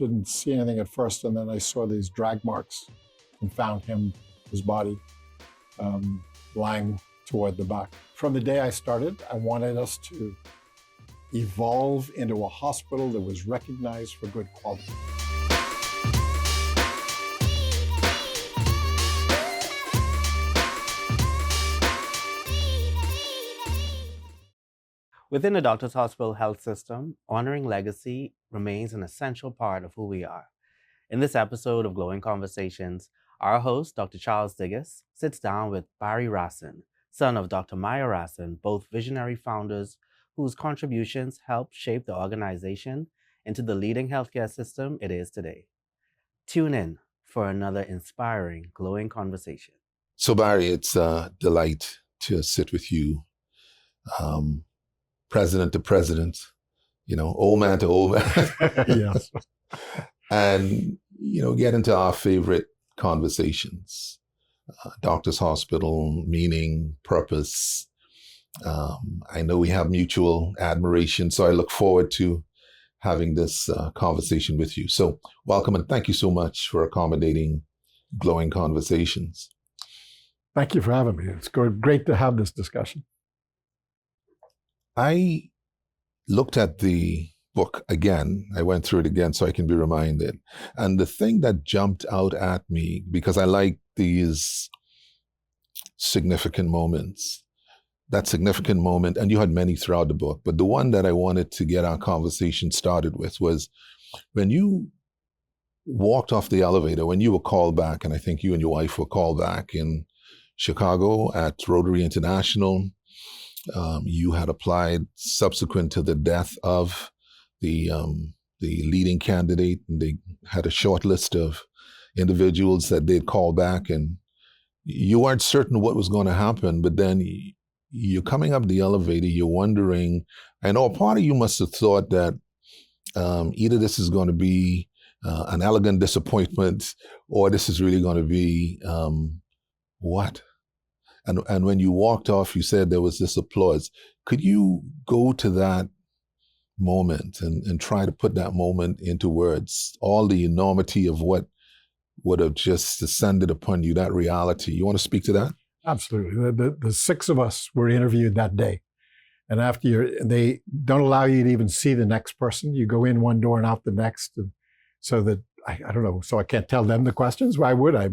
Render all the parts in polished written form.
didn't see anything at first, and then I saw these drag marks and found his body, lying toward the back. From the day I started, I wanted us to evolve into a hospital that was recognized for good quality. Within the Doctors Hospital health system, honoring legacy remains an essential part of who we are. In this episode of Glowing Conversations, our host, Dr. Charles Diggiss, sits down with Barry Rassin, son of Dr. Maya Rassin, both visionary founders whose contributions helped shape the organization into the leading healthcare system it is today. Tune in for another inspiring, glowing conversation. So Barry, it's a delight to sit with you. President to president, old man to old man. Yes. And, get into our favorite conversations. Doctors Hospital, meaning, purpose. I know we have mutual admiration, so I look forward to having this conversation with you. So welcome and thank you so much for accommodating Glowing Conversations. Thank you for having me. It's great to have this discussion. I looked at the book again. I went through it again so I can be reminded. And the thing that jumped out at me, because I like these significant moments, that significant moment, and you had many throughout the book, but the one that I wanted to get our conversation started with was when you walked off the elevator, when you were called back, and I think you and your wife were called back in Chicago at Rotary International. You had applied subsequent to the death of the leading candidate, and they had a short list of individuals that they'd call back, and you weren't certain what was going to happen, but then you're coming up the elevator, you're wondering, I know a part of you must have thought that either this is going to be an elegant disappointment, or this is really going to be what? And when you walked off, you said there was this applause. Could you go to that moment and try to put that moment into words? All the enormity of what would have just descended upon you, that reality. You want to speak to that? Absolutely. The six of us were interviewed that day. And after they don't allow you to even see the next person. You go in one door and out the next. And so that, I don't know, so I can't tell them the questions. Why would I?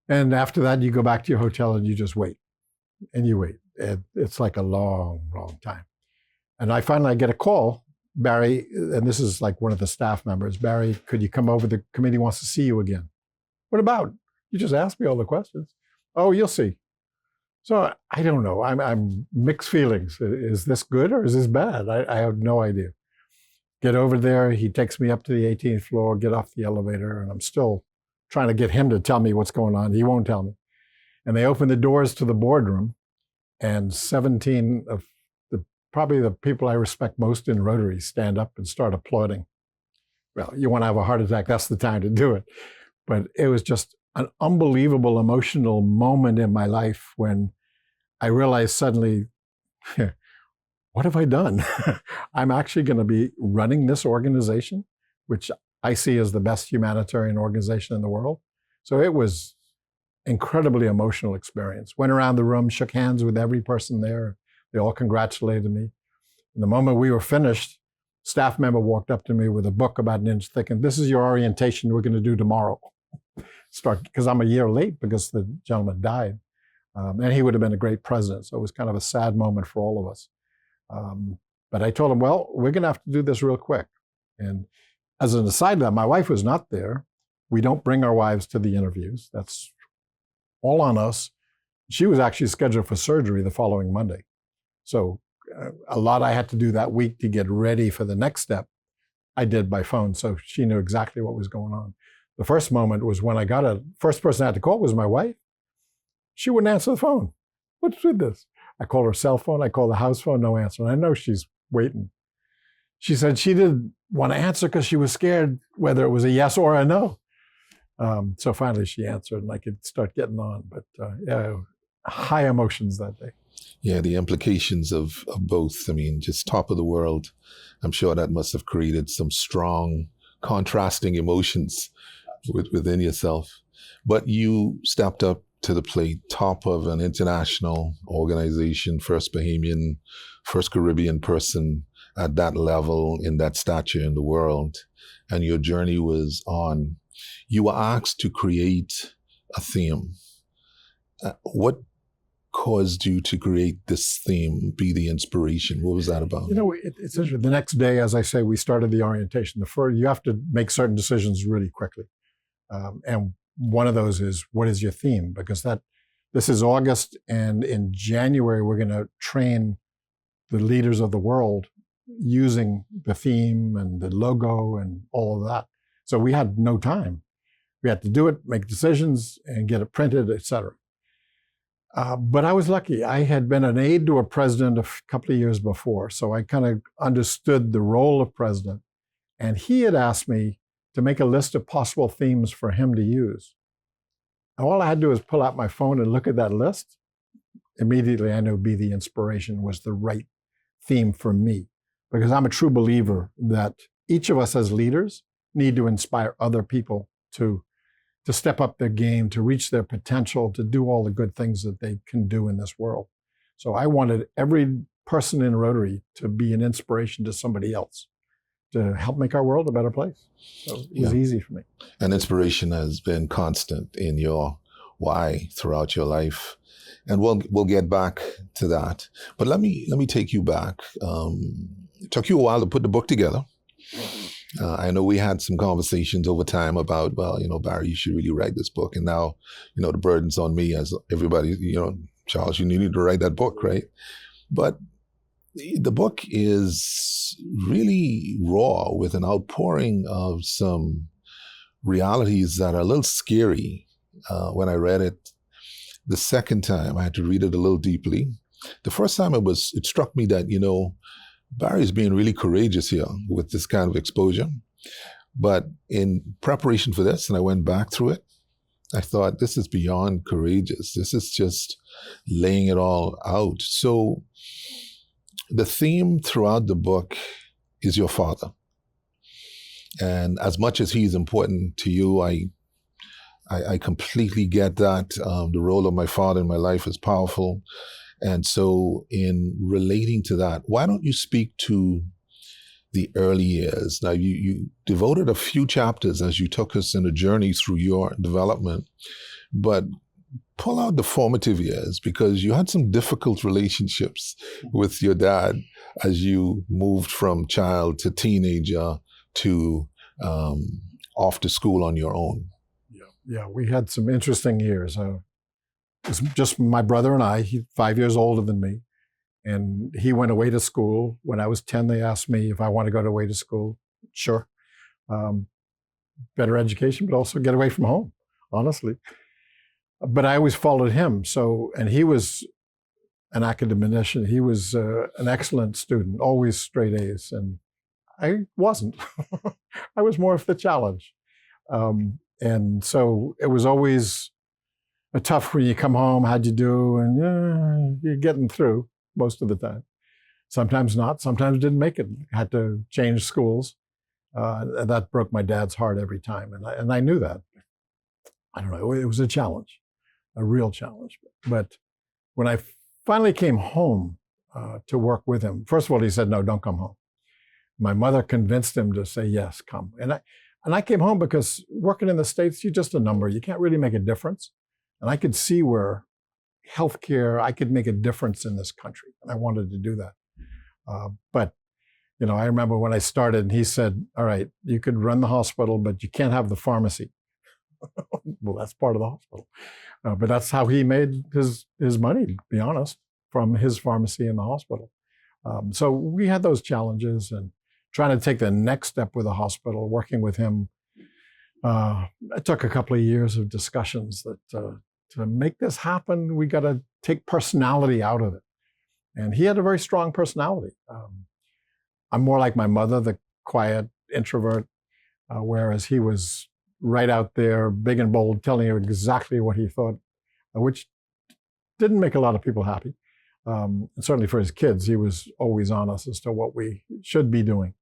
And after that, you go back to your hotel and you just wait. And you wait. It's like a long, long time. And I finally get a call, Barry, and this is like one of the staff members, Barry, could you come over? The committee wants to see you again. What about? You just asked me all the questions. Oh, you'll see. So I don't know. I'm mixed feelings. Is this good or is this bad? I have no idea. Get over there. He takes me up to the 18th floor, get off the elevator, and I'm still trying to get him to tell me what's going on. He won't tell me. And they open the doors to the boardroom, and 17 of probably the people I respect most in Rotary stand up and start applauding. Well, you want to have a heart attack, that's the time to do it. But it was just an unbelievable emotional moment in my life when I realized suddenly, what have I done? I'm actually going to be running this organization, which I see as the best humanitarian organization in the world. So it was incredibly emotional experience. Went around the room, shook hands with every person there. They all congratulated me. And the moment we were finished, staff member walked up to me with a book about an inch thick, and this is your orientation we're going to do tomorrow. Because I'm a year late because the gentleman died. And he would have been a great president. So it was kind of a sad moment for all of us. But I told him, well, we're going to have to do this real quick. And as an aside to that, my wife was not there. We don't bring our wives to the interviews. That's all on us. She was actually scheduled for surgery the following Monday. So a lot I had to do that week to get ready for the next step, I did by phone. So she knew exactly what was going on. The first moment was when first person I had to call was my wife. She wouldn't answer the phone. What's with this? I called her cell phone. I called the house phone, no answer. And I know she's waiting. She said she didn't want to answer because she was scared whether it was a yes or a no. So finally she answered and I could start getting on. But yeah, high emotions that day. Yeah, the implications of both. I mean, just top of the world. I'm sure that must have created some strong contrasting emotions within yourself. But you stepped up to the plate, top of an international organization, first Bahamian, first Caribbean person at that level, in that stature in the world. And your journey was on. You were asked to create a theme. What caused you to create this theme, be the inspiration? What was that about? You know, it's interesting. The next day, as I say, we started the orientation. You have to make certain decisions really quickly. And one of those is, what is your theme? Because this is August, and in January, we're going to train the leaders of the world using the theme and the logo and all of that. So we had no time. We had to do it, make decisions, and get it printed, et cetera. But I was lucky. I had been an aide to a president a couple of years before, so I kind of understood the role of president. And he had asked me to make a list of possible themes for him to use. And all I had to do was pull out my phone and look at that list. Immediately, I knew Be the Inspiration was the right theme for me, because I'm a true believer that each of us as leaders need to inspire other people to step up their game, to reach their potential, to do all the good things that they can do in this world. So I wanted every person in Rotary to be an inspiration to somebody else, to help make our world a better place. So it was easy for me. And inspiration has been constant in your why throughout your life. And we'll get back to that. But let me take you back. It took you a while to put the book together. I know we had some conversations over time about, well, Barry, you should really write this book. And now, the burden's on me as everybody, Charles, you need to write that book, right? But the book is really raw, with an outpouring of some realities that are a little scary. When I read it the second time, I had to read it a little deeply. The first time it struck me that, Barry's being really courageous here with this kind of exposure. But in preparation for this, and I went back through it, I thought, this is beyond courageous. This is just laying it all out. So the theme throughout the book is your father. And as much as he's important to you, I completely get that. The role of my father in my life is powerful. And so in relating to that, why don't you speak to the early years? Now, you devoted a few chapters as you took us in a journey through your development, but pull out the formative years, because you had some difficult relationships with your dad as you moved from child to teenager to off to school on your own. Yeah, we had some interesting years. It was just my brother and I. He's 5 years older than me. And he went away to school. When I was 10, they asked me if I want to go away to school. Sure. Better education, but also get away from home, honestly. But I always followed him. And he was an academician. He was an excellent student, always straight A's. And I wasn't. I was more of the challenge. And so it was always a tough when you come home, how'd you do? And you're getting through most of the time. Sometimes not, sometimes didn't make it. Had to change schools. That broke my dad's heart every time. And I knew that. I don't know, it was a challenge, a real challenge. But when I finally came home to work with him, first of all, he said, no, don't come home. My mother convinced him to say, yes, come. And I came home because working in the States, you're just a number. You can't really make a difference. And I could see where healthcare, I could make a difference in this country. And I wanted to do that. But I remember when I started, and he said, all right, you could run the hospital, but you can't have the pharmacy. Well, that's part of the hospital. But that's how he made his money, to be honest, from his pharmacy in the hospital. So we had those challenges, and trying to take the next step with the hospital, working with him. It took a couple of years of discussions that to make this happen, we got to take personality out of it. And he had a very strong personality. I'm more like my mother, the quiet introvert, whereas he was right out there, big and bold, telling you exactly what he thought, which didn't make a lot of people happy. And certainly for his kids, he was always honest as to what we should be doing.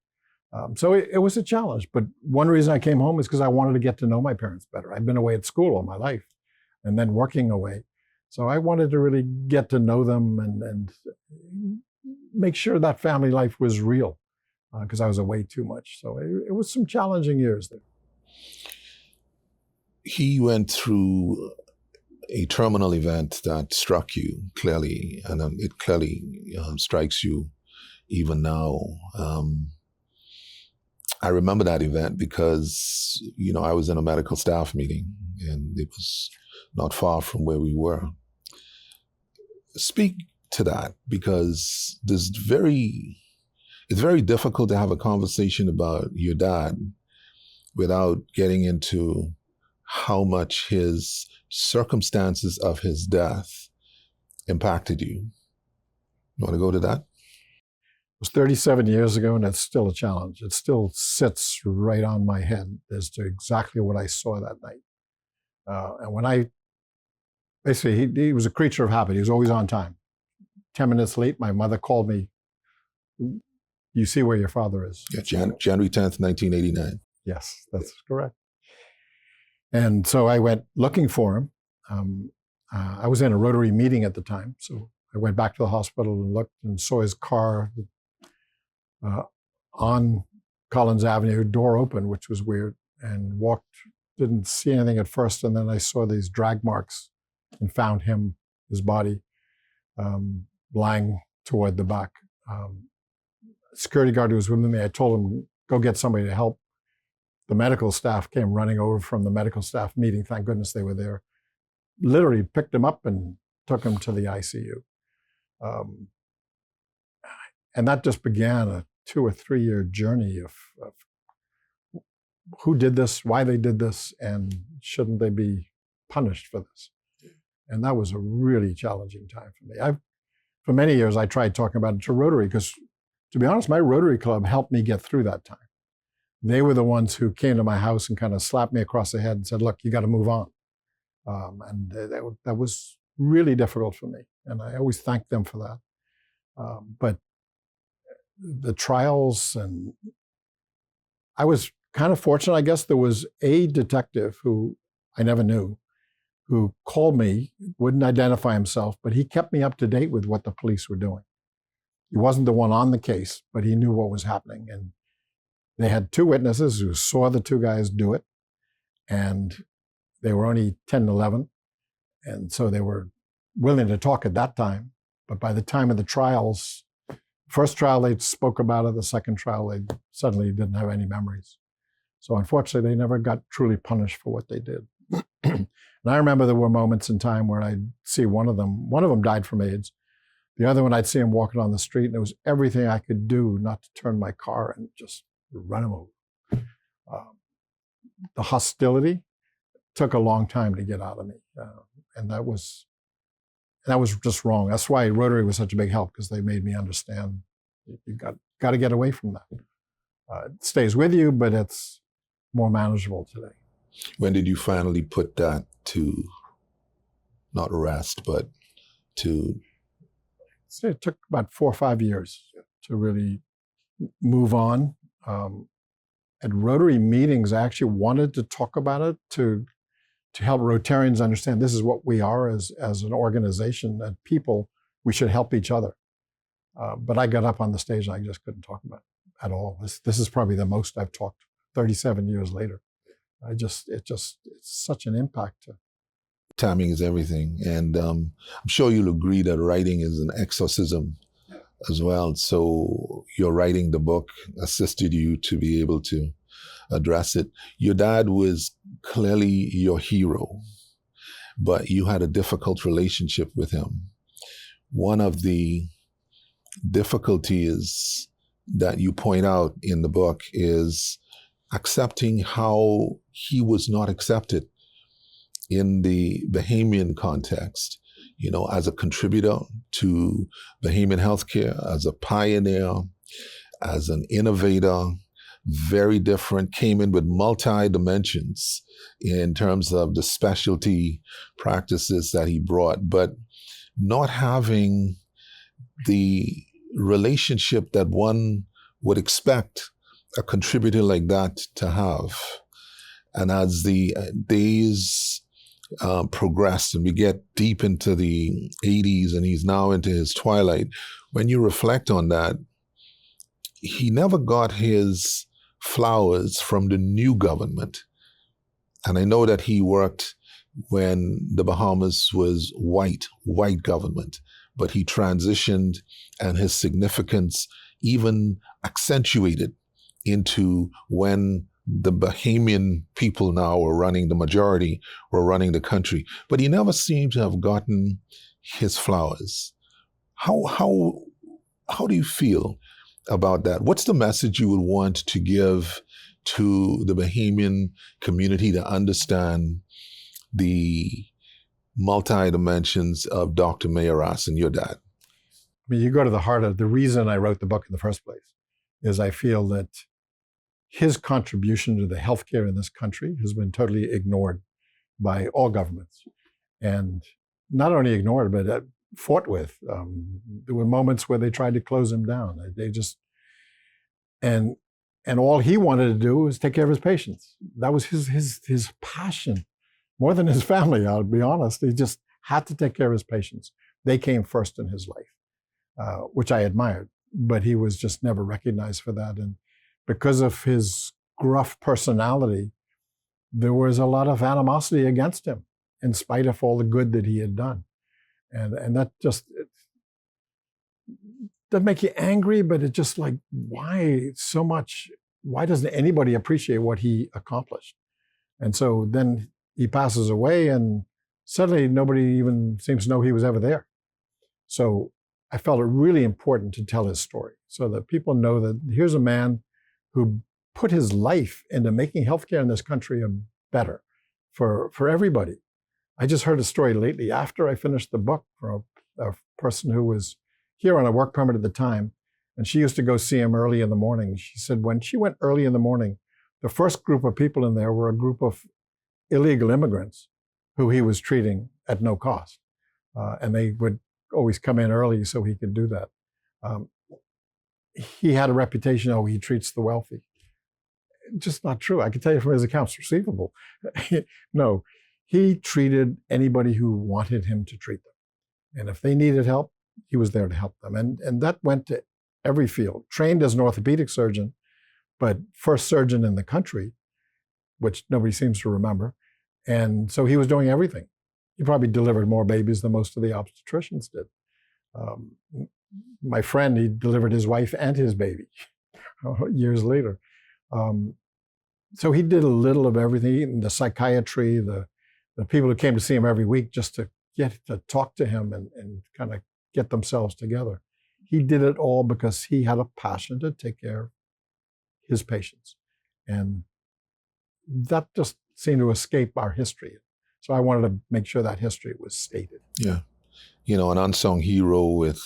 So it was a challenge. But one reason I came home is because I wanted to get to know my parents better. I'd been away at school all my life and then working away. So I wanted to really get to know them and make sure that family life was real because I was away too much. So it was some challenging years there. He went through a terminal event that struck you clearly, and it clearly strikes you even now. I remember that event because, I was in a medical staff meeting and it was not far from where we were. Speak to that, because it's very difficult to have a conversation about your dad without getting into how much his circumstances of his death impacted you. You want to go to that? It was 37 years ago, and it's still a challenge. It still sits right on my head as to exactly what I saw that night. And when basically, he was a creature of habit. He was always on time. 10 minutes late, my mother called me. You see where your father is. Yeah, January 10th, 1989. Yes, that's correct. And so I went looking for him. I was in a Rotary meeting at the time, so I went back to the hospital and looked and saw his car on Collins Avenue, door open, which was weird, and walked, didn't see anything at first, and then I saw these drag marks and found his body, lying toward the back. Security guard who was with me, I told him, go get somebody to help. The medical staff came running over from the medical staff meeting. Thank goodness they were there. Literally picked him up and took him to the ICU. And that just began a 2 or 3 year journey of who did this, why they did this, and shouldn't they be punished for this? And that was a really challenging time for me. For many years, I tried talking about it to Rotary because, to be honest, my Rotary Club helped me get through that time. They were the ones who came to my house and kind of slapped me across the head and said, look, you got to move on. And that was really difficult for me. And I always thank them for that. But the trials, and I was kind of fortunate, I guess. There was a detective who I never knew who called me, wouldn't identify himself, but he kept me up to date with what the police were doing. He wasn't the one on the case, but he knew what was happening. And they had 2 witnesses who saw the 2 guys do it, and they were only 10 and 11. And so they were willing to talk at that time. But by the time of the trials, first trial, they spoke about it. The second trial, they suddenly didn't have any memories. So unfortunately, they never got truly punished for what they did. And I remember there were moments in time where I'd see one of them died from AIDS. The other one, I'd see him walking on the street, and it was everything I could do not to turn my car and just run him over. The hostility took a long time to get out of me. And that was just wrong. That's why Rotary was such a big help, because they made me understand you got to get away from that. It stays with you, but it's more manageable today. When did you finally put that to, not rest, but to? It took about 4 or 5 years to really move on. At Rotary meetings, I actually wanted to talk about it to help Rotarians understand this is what we are as an organization, that people, we should help each other. But I got up on the stage and I just couldn't talk about it at all. This is probably the most I've talked 37 years later. It's such an impact. Timing is everything. And I'm sure you'll agree that writing is an exorcism as well. So your writing the book assisted you to be able to address it. Your dad was clearly your hero, but you had a difficult relationship with him. One of the difficulties that you point out in the book is accepting how he was not accepted in the Bahamian context, as a contributor to Bahamian healthcare, as a pioneer, as an innovator, very different, came in with multi-dimensions in terms of the specialty practices that he brought, but not having the relationship that one would expect a contributor like that to have. And as the days progressed and we get deep into the 80s and he's now into his twilight, when you reflect on that, he never got his flowers from the new government. And I know that he worked when the Bahamas was white government, but he transitioned and his significance even accentuated into when the Bahamian people now are running the majority or running the country. But he never seemed to have gotten his flowers. How do you feel about that? What's the message you would want to give to the Bahamian community to understand the multi-dimensions of Dr. Mayor Rassin, your dad? I mean, you go to the heart of the reason I wrote the book in the first place is I feel that his contribution to the healthcare in this country has been totally ignored by all governments. And not only ignored, but fought with. There were moments where they tried to close him down. They just, and all he wanted to do was take care of his patients. That was his passion, more than his family, I'll be honest. He just had to take care of his patients. They came first in his life, which I admired, but he was just never recognized for that. And because of his gruff personality, there was a lot of animosity against him, in spite of all the good that he had done. And that just, it doesn't make you angry, but it's just like, why so much? Why doesn't anybody appreciate what he accomplished? And so then he passes away and suddenly nobody even seems to know he was ever there. So I felt it really important to tell his story so that people know that here's a man who put his life into making healthcare in this country better for everybody. I just heard a story lately after I finished the book from a person who was here on a work permit at the time, and she used to go see him early in the morning. She said when she went early in the morning, the first group of people in there were a group of illegal immigrants who he was treating at no cost. And they would always come in early so he could do that. He had a reputation, he treats the wealthy. Just not true. I can tell you from his accounts receivable. No, he treated anybody who wanted him to treat them. And if they needed help, he was there to help them. And that went to every field. Trained as an orthopedic surgeon, but first surgeon in the country, which nobody seems to remember. And so he was doing everything. He probably delivered more babies than most of the obstetricians did. My friend, he delivered his wife and his baby years later. So he did a little of everything, the psychiatry, the people who came to see him every week just to get to talk to him and kind of get themselves together. He did it all because he had a passion to take care of his patients. And that just seemed to escape our history. So I wanted to make sure that history was stated. Yeah. An unsung hero with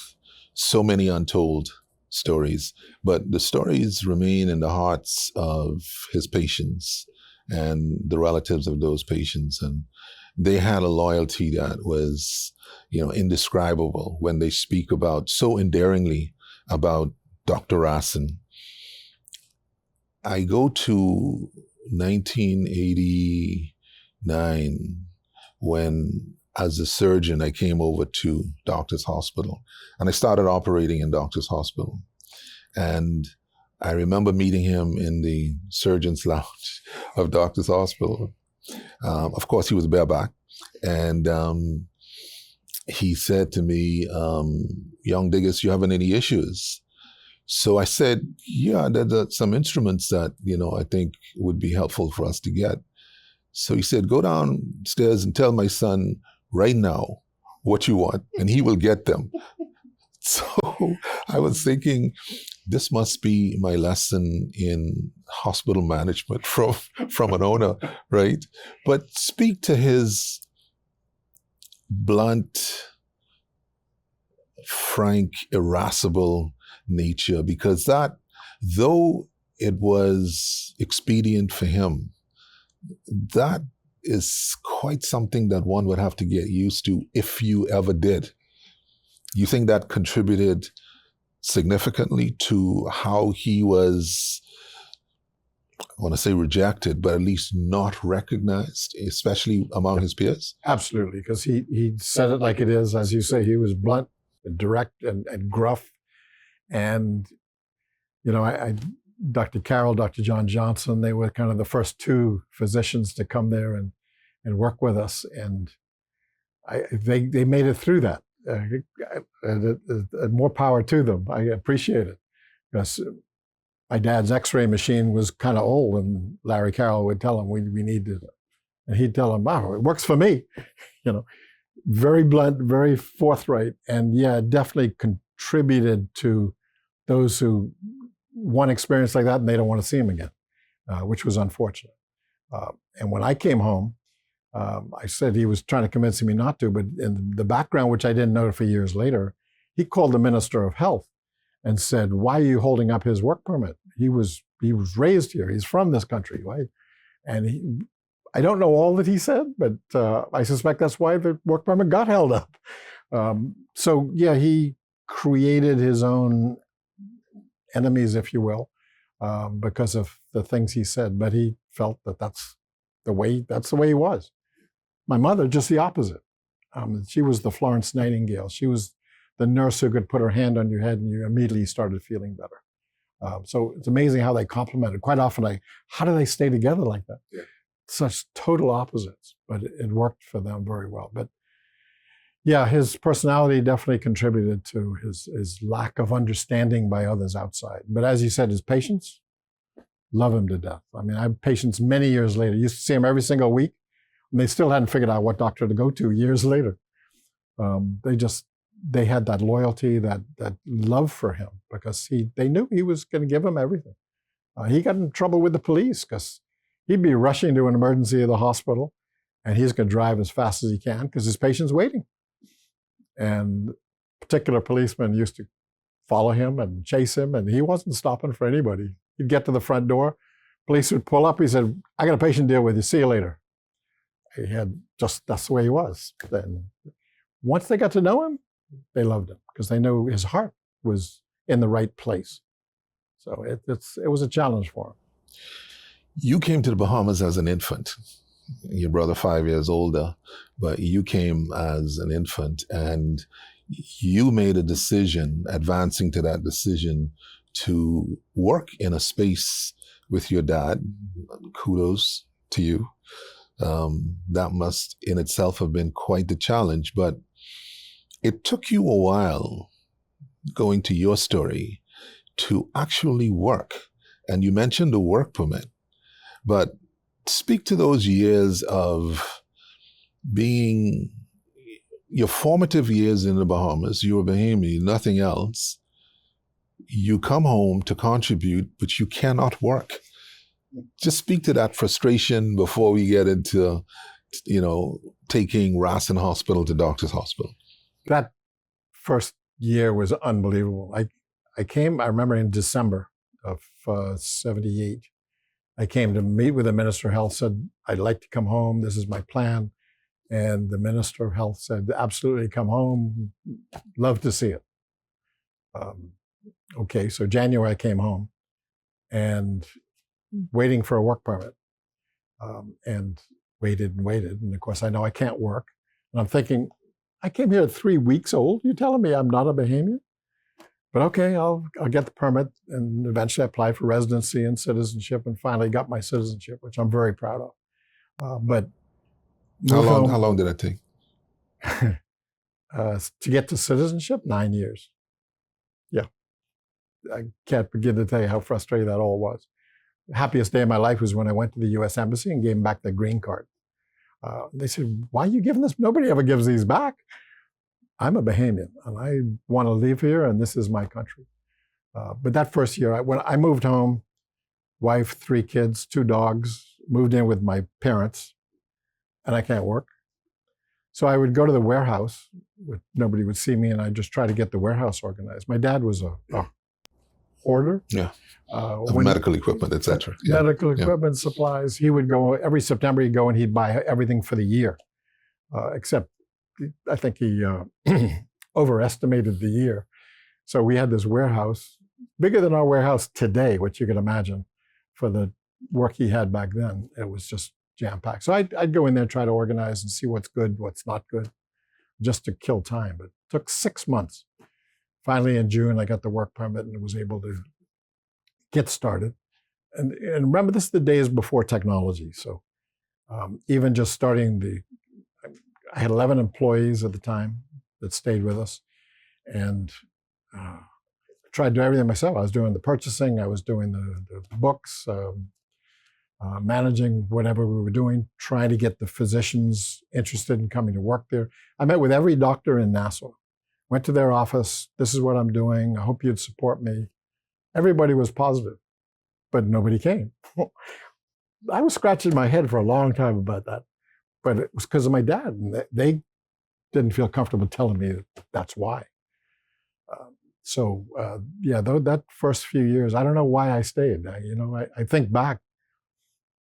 so many untold stories, but the stories remain in the hearts of his patients and the relatives of those patients. And they had a loyalty that was, indescribable when they speak about so endearingly about Dr. Rassin. I go to 1989 when, as a surgeon, I came over to Doctor's Hospital and I started operating in Doctor's Hospital. And I remember meeting him in the surgeon's lounge of Doctor's Hospital. Of course, he was bareback. And he said to me, young Diggiss, you having any issues? So I said, yeah, there's some instruments that, I think would be helpful for us to get. So he said, go downstairs and tell my son right now what you want, and he will get them. So I was thinking, this must be my lesson in hospital management from an owner, right? But speak to his blunt, frank, irascible nature, because that, though it was expedient for him, that is quite something that one would have to get used to if you ever did. You think that contributed significantly to how he was I want to say rejected, but at least not recognized, especially among his peers? Absolutely, because he said it like it is. As you say, he was blunt and direct and gruff. And, you know, Dr. Carroll, Dr. John Johnson, they were kind of the first two physicians to come there and work with us. And they made it through that. And more power to them. I appreciate it. Because my dad's x-ray machine was kind of old, and Larry Carroll would tell him, we need to, and he'd tell him, wow, it works for me. You know, very blunt, very forthright. And yeah, definitely contributed to those who one experience like that and they don't want to see him again, which was unfortunate. And when I came home, I said he was trying to convince me not to, but in the background, which I didn't know for years later, he called the Minister of Health and said, why are you holding up his work permit? He was raised here. He's from this country. Right? And I don't know all that he said, but I suspect that's why the work permit got held up. So yeah, he created his own enemies, if you will, because of the things he said. But he felt that that's the way he was. My mother, just the opposite. She was the Florence Nightingale. She was the nurse who could put her hand on your head and you immediately started feeling better. So it's amazing how they complemented. Quite often, how do they stay together like that? Yeah. Such total opposites, but it worked for them very well. But yeah, his personality definitely contributed to his lack of understanding by others outside. But as you said, his patients, love him to death. I mean, I have patients many years later, used to see him every single week, and they still hadn't figured out what doctor to go to years later. They had that loyalty, that love for him, because they knew he was going to give them everything. He got in trouble with the police because he'd be rushing to an emergency at the hospital, and he's going to drive as fast as he can because his patient's waiting. And particular policemen used to follow him and chase him, and he wasn't stopping for anybody. He'd get to the front door, police would pull up. He said, I got a patient to deal with you. See you later. That's the way he was. Then once they got to know him, they loved him because they knew his heart was in the right place. So it was a challenge for him. You came to the Bahamas as an infant. Your brother 5 years older, but you came as an infant and you made a decision, advancing to that decision, to work in a space with your dad. Kudos to you. That must in itself have been quite the challenge, but it took you a while, going to your story, to actually work. And you mentioned the work permit, but speak to those years of being your formative years in the Bahamas. You were Bahamian, nothing else. You come home to contribute, but you cannot work. Just speak to that frustration before we get into, taking Rassin Hospital to Doctor's Hospital. That first year was unbelievable. I came, I remember in December of 78, I came to meet with the Minister of Health, said, I'd like to come home. This is my plan. And the Minister of Health said, absolutely come home. Love to see it. Okay, so January I came home and waiting for a work permit and waited. And of course, I know I can't work. And I'm thinking, I came here at 3 weeks old. You're telling me I'm not a Bahamian? But okay, I'll get the permit and eventually apply for residency and citizenship and finally got my citizenship, which I'm very proud of. But how long did that take? To get to citizenship, 9 years. Yeah. I can't begin to tell you how frustrating that all was. The happiest day of my life was when I went to the U.S. Embassy and gave them back the green card. They said, why are you giving this? Nobody ever gives these back. I'm a Bahamian and I want to live here and this is my country. But that first year, when I moved home, wife, 3 kids, 2 dogs, moved in with my parents, and I can't work. So I would go to the warehouse, nobody would see me, and I'd just try to get the warehouse organized. My dad was a hoarder. Yeah. Of medical equipment, etc. Medical equipment, supplies. He would go, every September he'd go and he'd buy everything for the year, except I think he overestimated the year. So we had this warehouse, bigger than our warehouse today, which you can imagine, for the work he had back then, it was just jam-packed. So I'd go in there, try to organize and see what's good, what's not good, just to kill time. But it took 6 months. Finally, in June, I got the work permit and was able to get started. And remember, this is the days before technology. So even just starting I had 11 employees at the time that stayed with us. And tried to do everything myself. I was doing the purchasing, I was doing the books, managing whatever we were doing, trying to get the physicians interested in coming to work there. I met with every doctor in Nassau, went to their office, this is what I'm doing, I hope you'd support me. Everybody was positive, but nobody came. I was scratching my head for a long time about that, but it was because of my dad, and they didn't feel comfortable telling me that's why. That first few years, I don't know why I stayed. I think back,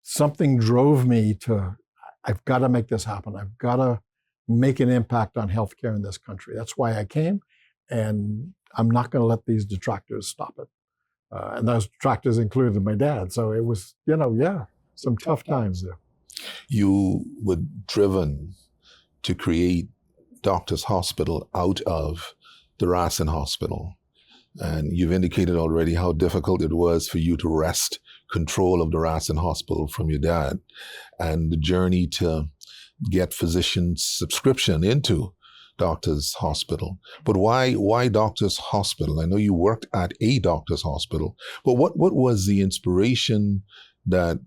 something drove me to, I've got to make this happen. I've got to make an impact on healthcare in this country. That's why I came, and I'm not going to let these detractors stop it. And those detractors included my dad. So it was, some tough times there. You were driven to create Doctors Hospital out of the Rassin Hospital. And you've indicated already how difficult it was for you to wrest control of the Rassin Hospital from your dad, and the journey to get physicians' subscription into Doctors Hospital. But why Doctors Hospital? I know you worked at a Doctors Hospital, but what was the inspiration that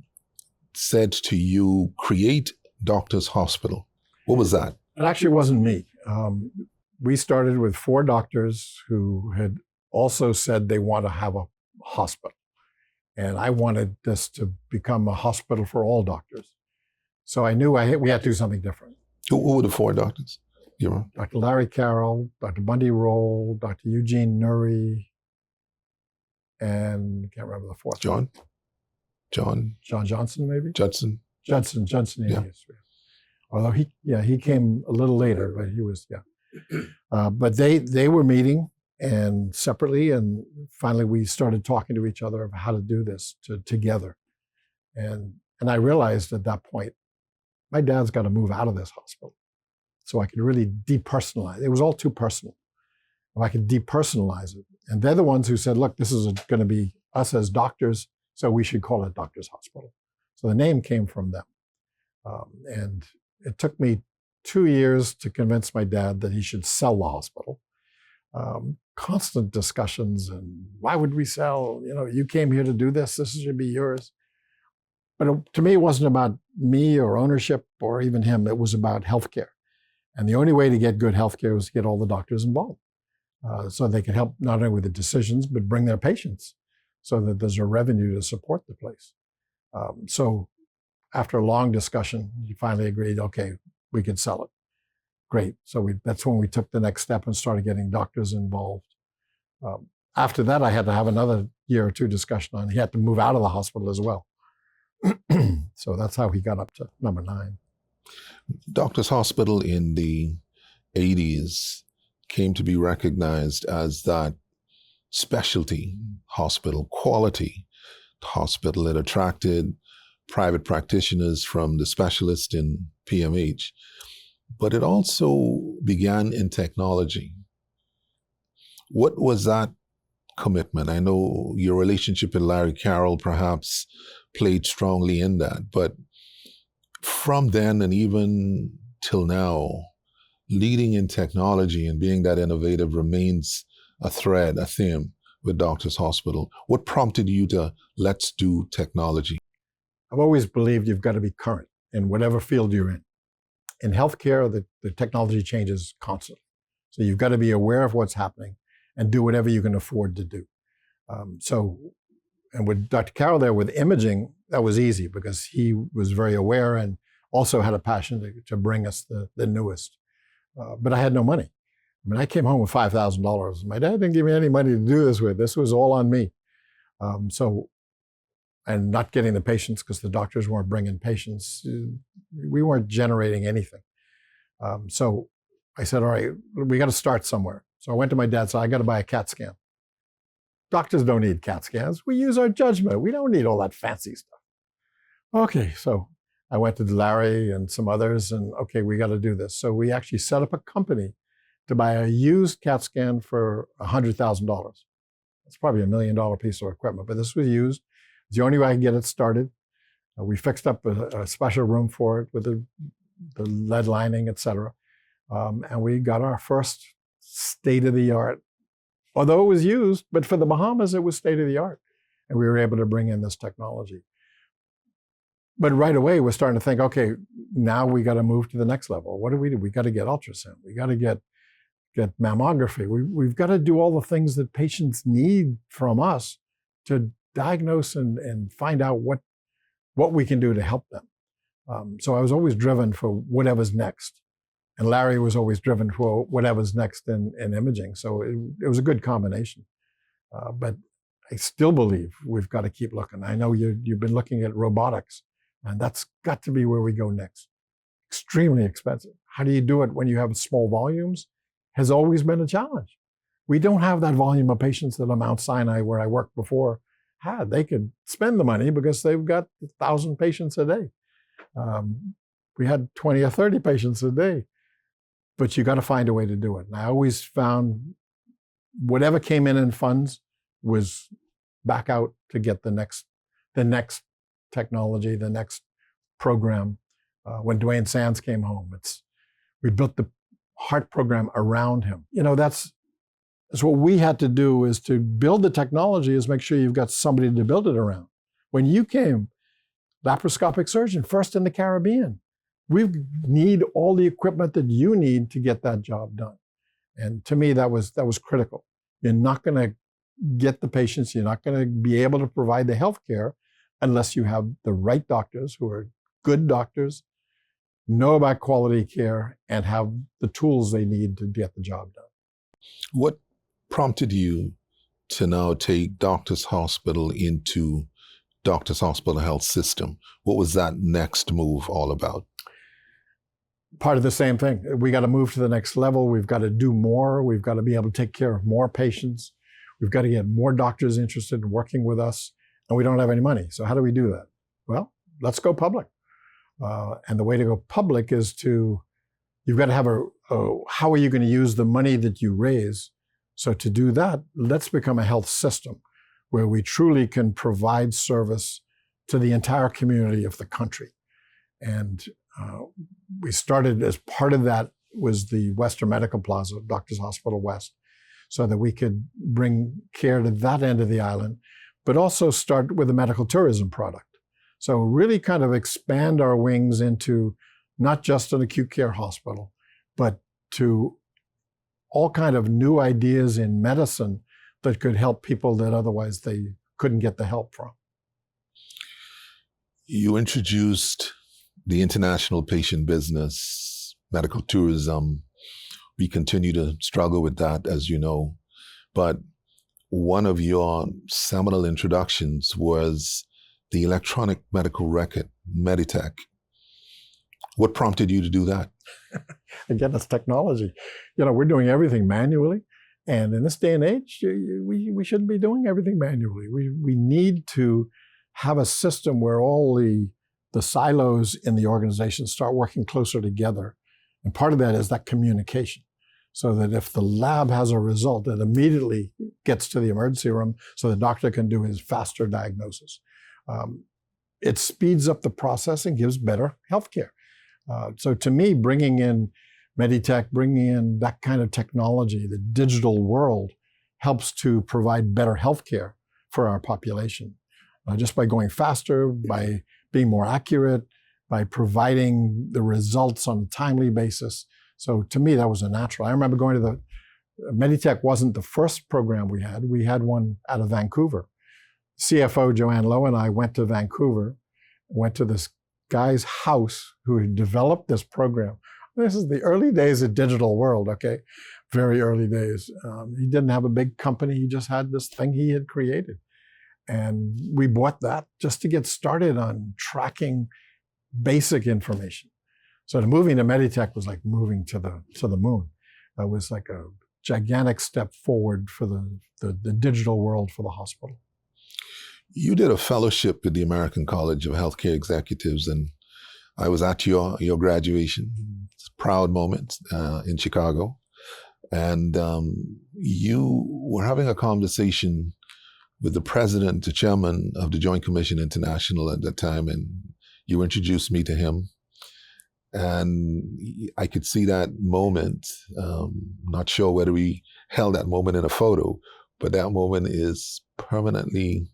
said to you, create Doctors Hospital? What was that? It actually wasn't me. We started with 4 doctors who had also said they want to have a hospital. And I wanted this to become a hospital for all doctors. So I knew we had to do something different. Who were the 4 doctors? Dr. Larry Carroll, Dr. Bundy Roll, Dr. Eugene Nuri, and I can't remember the 4th. John Johnson, maybe? Judson, Yeah. yes. Although he came a little later, but he was, but they were meeting and separately, and finally we started talking to each other about how to do this together. And I realized at that point, my dad's got to move out of this hospital so I could really depersonalize. It was all too personal. If I could depersonalize it. And they're the ones who said, look, this is going to be us as doctors, so we should call it Doctors Hospital. So the name came from them. And it took me 2 years to convince my dad that he should sell the hospital. Constant discussions, and why would we sell? You came here to do this. This should be yours. But to me, it wasn't about me or ownership or even him. It was about healthcare. And the only way to get good healthcare was to get all the doctors involved, so they could help not only with the decisions, but bring their patients so that there's a revenue to support the place. So after a long discussion, he finally agreed, okay, we could sell it. Great. So that's when we took the next step and started getting doctors involved. After that, I had to have another year or 2 discussion on, he had to move out of the hospital as well. So that's how he got up to number 9. Doctors Hospital in the 80s came to be recognized as that specialty hospital, quality hospital. It attracted private practitioners from the specialist in PMH, but it also began in technology. What was that commitment? I know your relationship with Larry Carroll perhaps played strongly in that, but from then and even till now, leading in technology and being that innovative remains a thread, a theme with Doctors Hospital. What prompted you to let's do technology? I've always believed you've got to be current in whatever field you're in. In healthcare, the technology changes constantly. So you've got to be aware of what's happening and do whatever you can afford to do. And with Dr. Carroll there with imaging, that was easy because he was very aware and also had a passion to bring us the newest. But I had no money. I mean, I came home with $5,000. My dad didn't give me any money to do this with. This was all on me. And not getting the patients because the doctors weren't bringing patients. We weren't generating anything. So I said, all right, we got to start somewhere. So I went to my dad and said, I got to buy a CAT scan. Doctors don't need CAT scans. We use our judgment. We don't need all that fancy stuff. Okay, so I went to Larry and some others, and okay, we got to do this. So we actually set up a company to buy a used CAT scan for $100,000. It's probably $1 million piece of equipment, but this was used. It's the only way I can get it started. We fixed up a special room for it with the lead lining, et cetera. And we got our first state-of-the-art, although it was used, but for the Bahamas, it was state-of-the-art. And we were able to bring in this technology. But right away, we're starting to think, okay, now we got to move to the next level. What do? We got to get ultrasound. We got to get mammography. We've got to do all the things that patients need from us to diagnose and find out what we can do to help them. So I was always driven for whatever's next. And Larry was always driven for whatever's next in imaging. So it was a good combination. But I still believe we've got to keep looking. I know you've been looking at robotics, and that's got to be where we go next. Extremely expensive. How do you do it when you have small volumes? Has always been a challenge. We don't have that volume of patients that Mount Sinai, where I worked before, had. They could spend the money because they've got 1,000 patients a day. We had 20 or 30 patients a day. But you got to find a way to do it. And I always found whatever came in funds was back out to get the next technology, the next program. When Dwayne Sands came home, we built the heart program around him. That's what we had to do, is to build the technology, is make sure you've got somebody to build it around. When you came, laparoscopic surgeon, first in the Caribbean. We need all the equipment that you need to get that job done. And to me, that was critical. You're not going to get the patients, you're not going to be able to provide the healthcare unless you have the right doctors who are good doctors, know about quality care, and have the tools they need to get the job done. What prompted you to now take Doctors Hospital into Doctors Hospital Health System? What was that next move all about? Part of the same thing. We got to move to the next level. We've got to do more. We've got to be able to take care of more patients. We've got to get more doctors interested in working with us, and we don't have any money. So how do we do that? Well, let's go public. And the way to go public is you've got to have how are you going to use the money that you raise? So to do that, let's become a health system where we truly can provide service to the entire community of the country. And we started, as part of that was the Western Medical Plaza, Doctors Hospital West, so that we could bring care to that end of the island, but also start with a medical tourism product. So really kind of expand our wings into not just an acute care hospital, but to all kind of new ideas in medicine that could help people that otherwise they couldn't get the help from. You introduced the international patient business, medical tourism. We continue to struggle with that, as you know. But one of your seminal introductions was the electronic medical record, Meditech. What prompted you to do that? Again, it's technology. We're doing everything manually. And in this day and age, we shouldn't be doing everything manually. We need to have a system where all the silos in the organization start working closer together. And part of that is that communication. So that if the lab has a result, it immediately gets to the emergency room so the doctor can do his faster diagnosis. It speeds up the process and gives better healthcare. So to me, bringing in Meditech, bringing in that kind of technology, the digital world, helps to provide better healthcare for our population. Just by going faster, by being more accurate, by providing the results on a timely basis. So to me, that was a natural. I remember going to Meditech wasn't the first program we had. We had one out of Vancouver. CFO Joanne Lowe and I went to Vancouver, went to this guy's house who had developed this program. This is the early days of digital world, okay? Very early days. He didn't have a big company. He just had this thing he had created. And we bought that just to get started on tracking basic information. So the moving to Meditech was like moving to the moon. It was like a gigantic step forward for the digital world for the hospital. You did a fellowship with the American College of Healthcare Executives, and I was at your graduation. It's a proud moment in Chicago. And you were having a conversation with the president, the chairman of the Joint Commission International at that time, and you introduced me to him. And I could see that moment. Not sure whether we held that moment in a photo, but that moment is permanently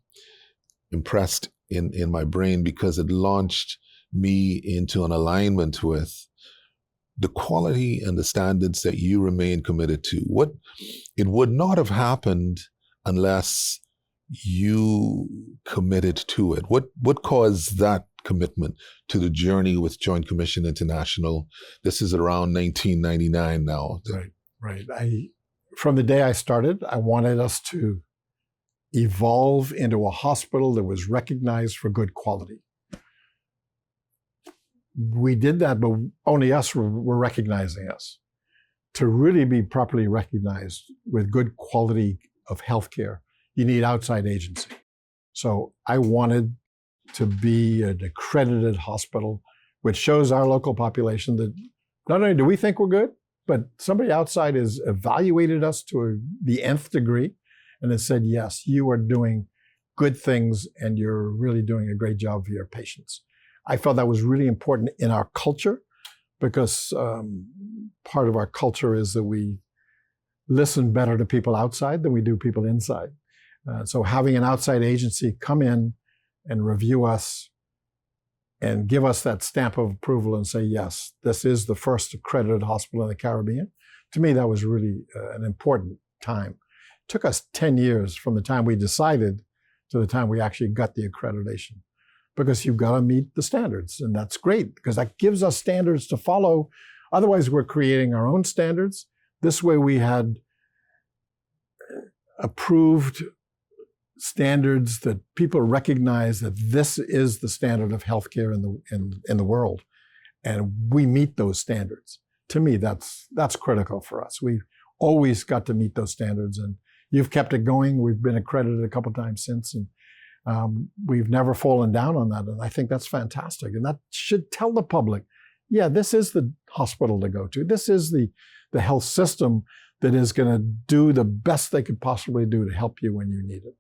impressed in my brain because it launched me into an alignment with the quality and the standards that you remain committed to. It would not have happened unless you committed to it. What caused that commitment to the journey with Joint Commission International? This is around 1999 now. Right. From the day I started, I wanted us to evolve into a hospital that was recognized for good quality. We did that, but only us were recognizing us. To really be properly recognized with good quality of healthcare, you need outside agency. So I wanted to be an accredited hospital, which shows our local population that not only do we think we're good, but somebody outside has evaluated us to the nth degree and has said, yes, you are doing good things and you're really doing a great job for your patients. I felt that was really important in our culture because part of our culture is that we listen better to people outside than we do people inside. So having an outside agency come in and review us and give us that stamp of approval and say, yes, this is the first accredited hospital in the Caribbean, to me, that was really an important time. It took us 10 years from the time we decided to the time we actually got the accreditation, because you've got to meet the standards. And that's great because that gives us standards to follow. Otherwise, we're creating our own standards. This way we had approved standards that people recognize that this is the standard of healthcare in the world. And we meet those standards. To me, that's critical for us. We've always got to meet those standards, and you've kept it going. We've been accredited a couple of times since, and we've never fallen down on that. And I think that's fantastic. And that should tell the public, yeah, this is the hospital to go to. This is the health system that is going to do the best they could possibly do to help you when you need it.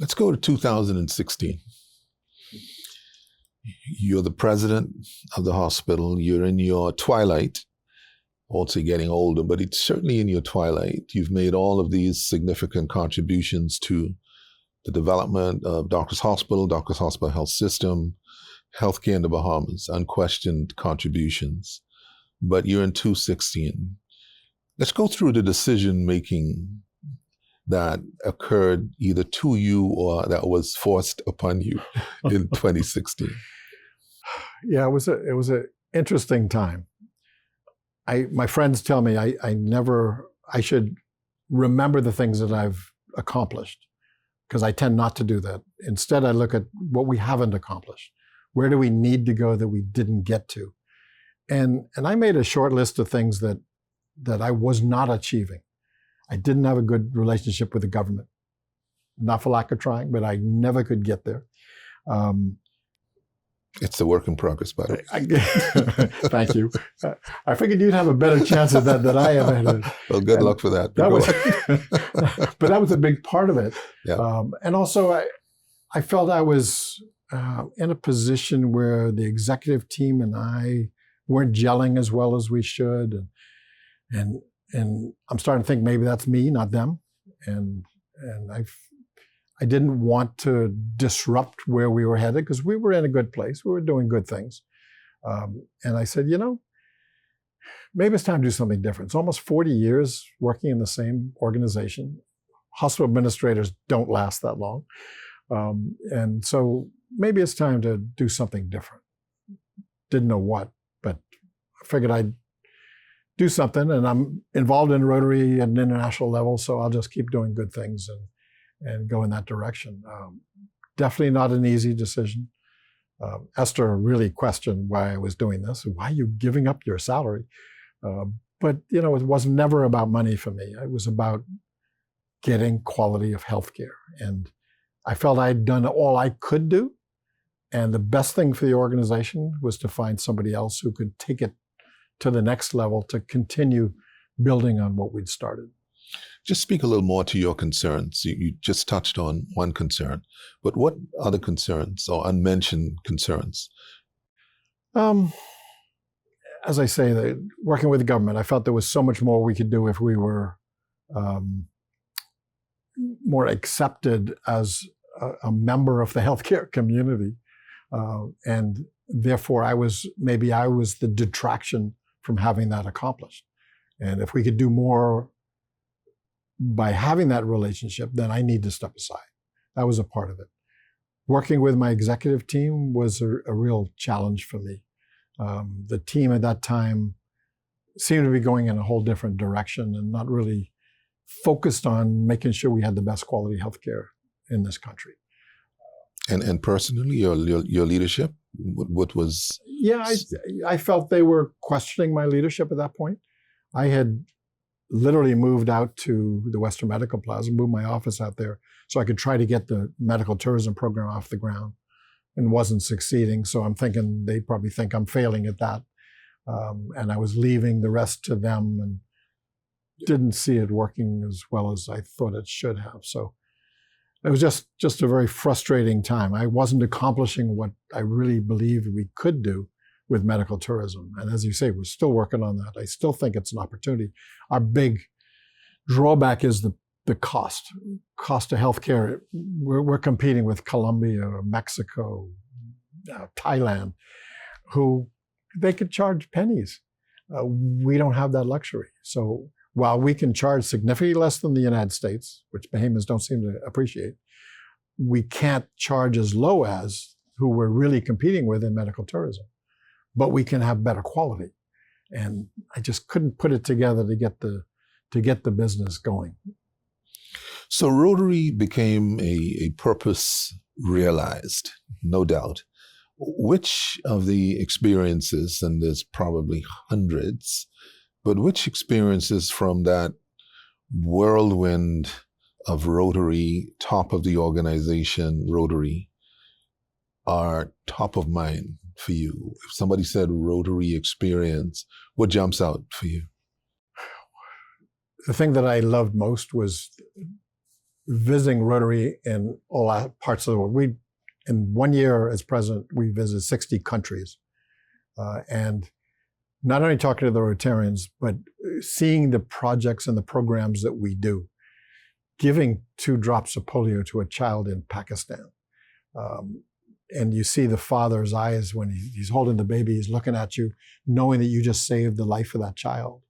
Let's go to 2016. You're the president of the hospital. You're in your twilight, also getting older, but it's certainly in your twilight. You've made all of these significant contributions to the development of Doctors Hospital Health System, healthcare in the Bahamas, unquestioned contributions. But you're in 2016. Let's go through the decision-making that occurred either to you or that was forced upon you in 2016. Yeah, it was an interesting time. My friends tell me I should remember the things that I've accomplished, because I tend not to do that. Instead, I look at what we haven't accomplished. Where do we need to go that we didn't get to? And I made a short list of things that I was not achieving. I didn't have a good relationship with the government. Not for lack of trying, but I never could get there. It's a work in progress, by the way. Thank you. I figured you'd have a better chance of that than I have. Well, good luck for that. But that was a big part of it. Yeah. And also, I felt I was in a position where the executive team and I weren't gelling as well as we should. And I'm starting to think maybe that's me, not them. And I didn't want to disrupt where we were headed because we were in a good place. We were doing good things. And I said, maybe it's time to do something different. It's almost 40 years working in the same organization. Hospital administrators don't last that long. And so maybe it's time to do something different. Didn't know what, but I figured I'd do something, and I'm involved in Rotary at an international level, so I'll just keep doing good things and go in that direction. Definitely not an easy decision. Esther really questioned why I was doing this. Why are you giving up your salary? But it was never about money for me. It was about getting quality of healthcare. And I felt I'd done all I could do. And the best thing for the organization was to find somebody else who could take it to the next level to continue building on what we'd started. Just speak a little more to your concerns. You just touched on one concern, but what other concerns or unmentioned concerns? As I say, working with the government, I felt there was so much more we could do if we were more accepted as a member of the healthcare community. And therefore, I was the detraction from having that accomplished. And if we could do more by having that relationship, then I need to step aside. That was a part of it. Working with my executive team was a real challenge for me. The team at that time seemed to be going in a whole different direction and not really focused on making sure we had the best quality healthcare in this country. And personally, your leadership, what was? Yeah, I felt they were questioning my leadership at that point. I had literally moved out to the Western Medical Plaza, moved my office out there so I could try to get the medical tourism program off the ground, and wasn't succeeding. So I'm thinking they probably think I'm failing at that. And I was leaving the rest to them and didn't see it working as well as I thought it should have. So it was just a very frustrating time. I wasn't accomplishing what I really believed we could do with medical tourism. And as you say, we're still working on that. I still think it's an opportunity. Our big drawback is the cost of healthcare. We're competing with Colombia, Mexico, Thailand, who they could charge pennies. We don't have that luxury. So while we can charge significantly less than the United States, which Bahamas don't seem to appreciate, we can't charge as low as who we're really competing with in medical tourism. But we can have better quality. And I just couldn't put it together to get the business going. So Rotary became a purpose realized, no doubt. Which of the experiences, and there's probably hundreds, but which experiences from that whirlwind of Rotary, top of the organization, Rotary, are top of mind for you? If somebody said Rotary experience, what jumps out for you? The thing that I loved most was visiting Rotary in all parts of the world. In 1 year as president, we visited 60 countries. And not only talking to the Rotarians, but seeing the projects and the programs that we do. Giving 2 drops of polio to a child in Pakistan. And you see the father's eyes when he's holding the baby, he's looking at you, knowing that you just saved the life of that child.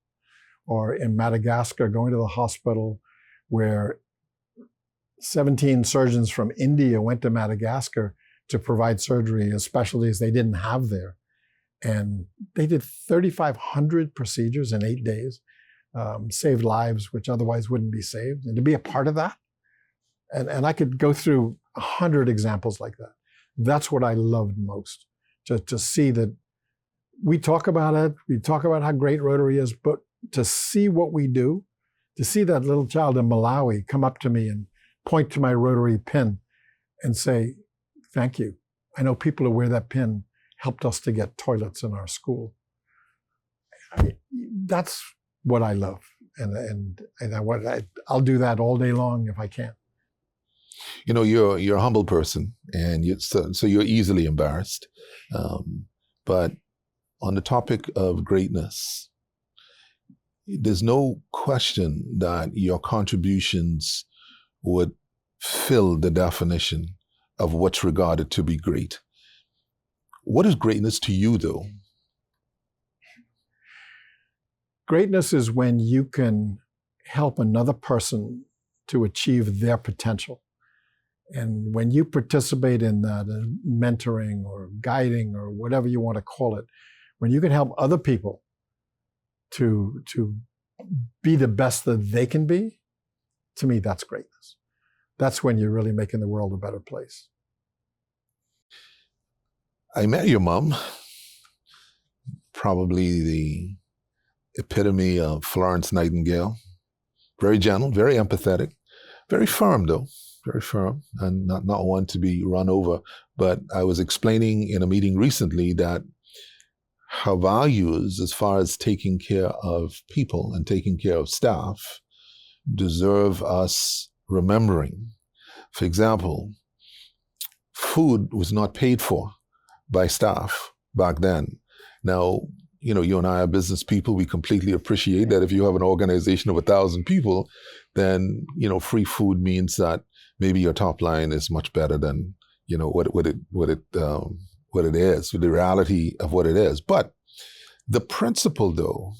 Or in Madagascar, going to the hospital where 17 surgeons from India went to Madagascar to provide surgery in specialties they didn't have there. And they did 3,500 procedures in 8 days, saved lives which otherwise wouldn't be saved. And to be a part of that, and I could go through 100 examples like that. That's what I loved most, to see that we talk about it, we talk about how great Rotary is, but to see what we do, to see that little child in Malawi come up to me and point to my Rotary pin and say, thank you. I know people who wear that pin helped us to get toilets in our school. That's what I love. And I'll do that all day long if I can. You know, you're a humble person, and so you're easily embarrassed. But on the topic of greatness, there's no question that your contributions would fill the definition of what's regarded to be great. What is greatness to you, though? Greatness is when you can help another person to achieve their potential. And when you participate in that, mentoring or guiding or whatever you want to call it, when you can help other people to be the best that they can be, to me, that's greatness. That's when you're really making the world a better place. I met your mom, probably the epitome of Florence Nightingale. Very gentle, very empathetic, very firm though, very firm, and not one to be run over. But I was explaining in a meeting recently that her values, as far as taking care of people and taking care of staff, deserve us remembering. For example, food was not paid for by staff back then. Now, you and I are business people. We completely appreciate that if you have an organization of 1,000 people, then, free food means that maybe your top line is much better than, what it is, the reality of what it is. But the principle, though,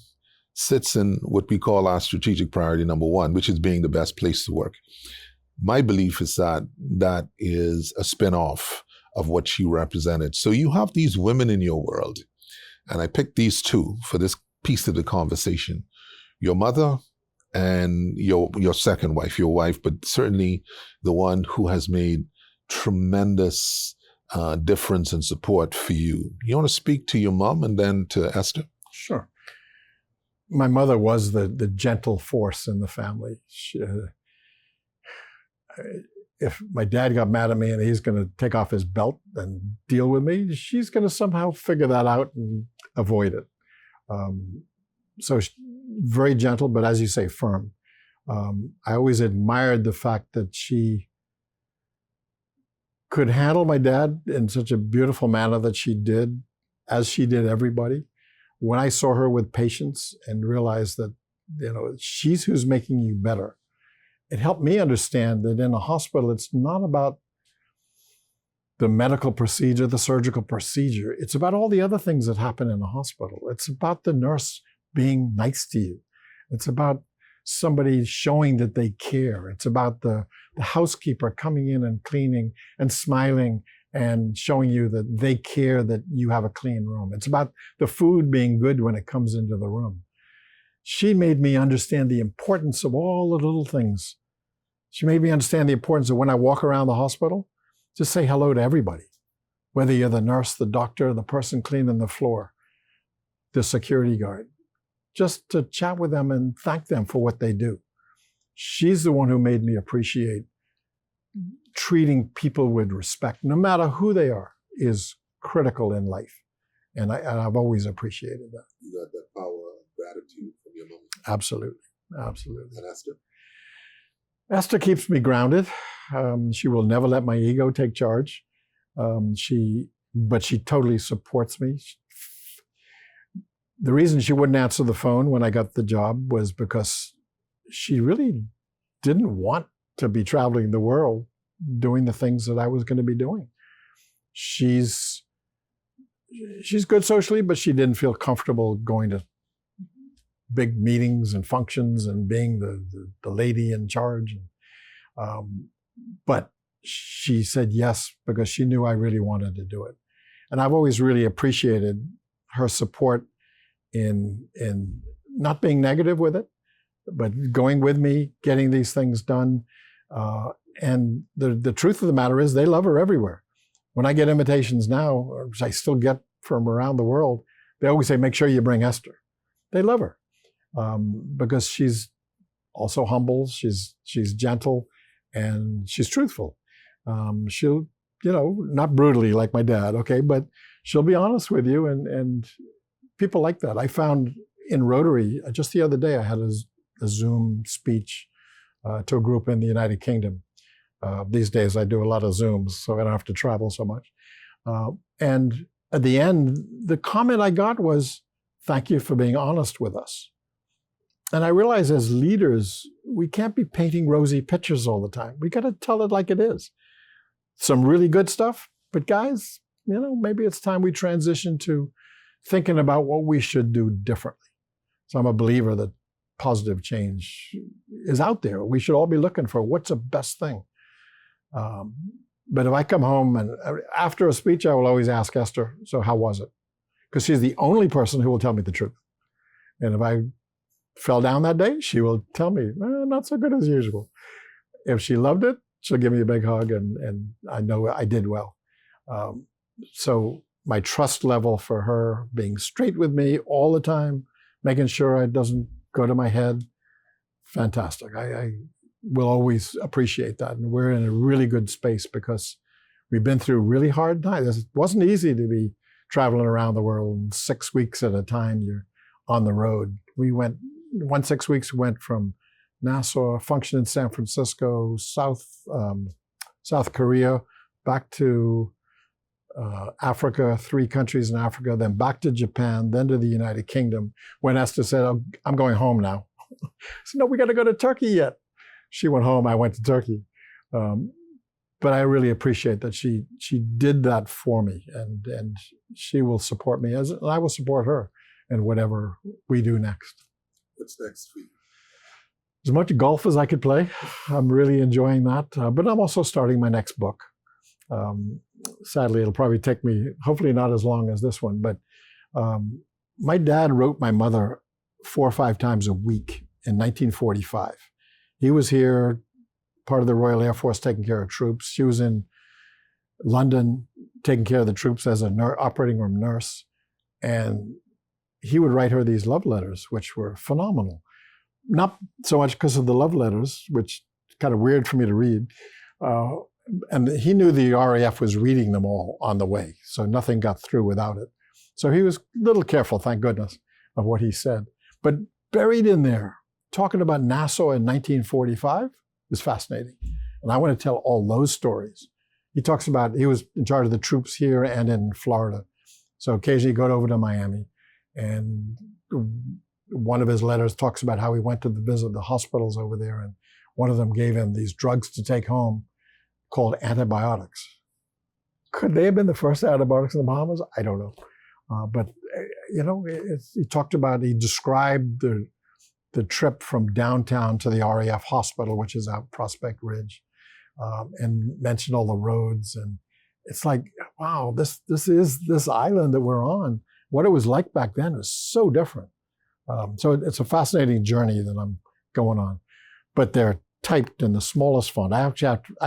sits in what we call our strategic priority number 1, which is being the best place to work. My belief is that is a spin-off of what she represented. So you have these women in your world, and I picked these 2 for this piece of the conversation. Your mother and your second wife, your wife, but certainly the one who has made tremendous difference and support for you. You want to speak to your mom and then to Esther? Sure. My mother was the gentle force in the family. If my dad got mad at me and he's going to take off his belt and deal with me, she's going to somehow figure that out and avoid it. So very gentle, but as you say, firm. I always admired the fact that she could handle my dad in such a beautiful manner that she did, as she did everybody. When I saw her with patience and realized that, she's who's making you better, it helped me understand that in a hospital, it's not about the medical procedure, the surgical procedure. It's about all the other things that happen in a hospital. It's about the nurse being nice to you. It's about somebody showing that they care. It's about the housekeeper coming in and cleaning and smiling and showing you that they care that you have a clean room. It's about the food being good when it comes into the room. She made me understand the importance of all the little things. She made me understand the importance of when I walk around the hospital, just say hello to everybody, whether you're the nurse, the doctor, the person cleaning the floor, the security guard, just to chat with them and thank them for what they do. She's the one who made me appreciate treating people with respect, no matter who they are, is critical in life. And I've always appreciated that. You got that power of gratitude from your mom. Absolutely. Absolutely. And Esther? Esther keeps me grounded. She will never let my ego take charge. But she totally supports me. The reason she wouldn't answer the phone when I got the job was because she really didn't want to be traveling the world doing the things that I was going to be doing. She's good socially, but she didn't feel comfortable going to big meetings and functions and being the lady in charge. But she said yes because she knew I really wanted to do it. And I've always really appreciated her support in not being negative with it, but going with me, getting these things done. And the truth of the matter is they love her everywhere. When I get invitations now, which I still get from around the world, they always say, make sure you bring Esther. They love her because she's also humble, she's gentle, and she's truthful. She'll, not brutally like my dad, okay, but she'll be honest with you, and people like that. I found in Rotary, just the other day, I had a Zoom speech to a group in the United Kingdom. These days I do a lot of Zooms, so I don't have to travel so much. And at the end, the comment I got was, thank you for being honest with us. And I realize as leaders, we can't be painting rosy pictures all the time. We got to tell it like it is. Some really good stuff, but guys, maybe it's time we transition to thinking about what we should do differently. So I'm a believer that positive change is out there. We should all be looking for what's the best thing. But if I come home and after a speech, I will always ask Esther, so how was it? Because she's the only person who will tell me the truth. And if I fell down that day, she will tell me, not so good as usual. If she loved it, she'll give me a big hug, and I know I did well. So my trust level for her being straight with me all the time, making sure it doesn't go to my head, fantastic. will always appreciate that. And we're in a really good space because we've been through really hard times. It wasn't easy to be traveling around the world, and 6 weeks at a time you're on the road. We went, 6 weeks, we went from Nassau, functioned in San Francisco, South Korea, back to Africa, 3 countries in Africa, then back to Japan, then to the United Kingdom. When Esther said, "Oh, I'm going home now," I said, "No, we got to go to Turkey yet." She went home, I went to Turkey. But I really appreciate that she did that for me, and she will support me, and I will support her in whatever we do next. What's next for you? As much golf as I could play. I'm really enjoying that. But I'm also starting my next book. Sadly, it'll probably take me, hopefully not as long as this one, but my dad wrote my mother 4 or 5 times a week in 1945. He was here, part of the Royal Air Force, taking care of troops. She was in London taking care of the troops as a operating room nurse. And he would write her these love letters, which were phenomenal. Not so much because of the love letters, which is kind of weird for me to read. And he knew the RAF was reading them all on the way, so nothing got through without it. So he was a little careful, thank goodness, of what he said. But buried in there, talking about Nassau in 1945 is fascinating. And I want to tell all those stories. He talks about, he was in charge of the troops here and in Florida. So occasionally he'd go over to Miami, and one of his letters talks about how he went to visit the hospitals over there, and one of them gave him these drugs to take home called antibiotics. Could they have been the first antibiotics in the Bahamas? I don't know. But he described the trip from downtown to the RAF hospital, which is out Prospect Ridge, and mentioned all the roads. And it's like, wow, this is this island that we're on. What it was like back then was so different. So it's a fascinating journey that I'm going on. But they're typed in the smallest font. I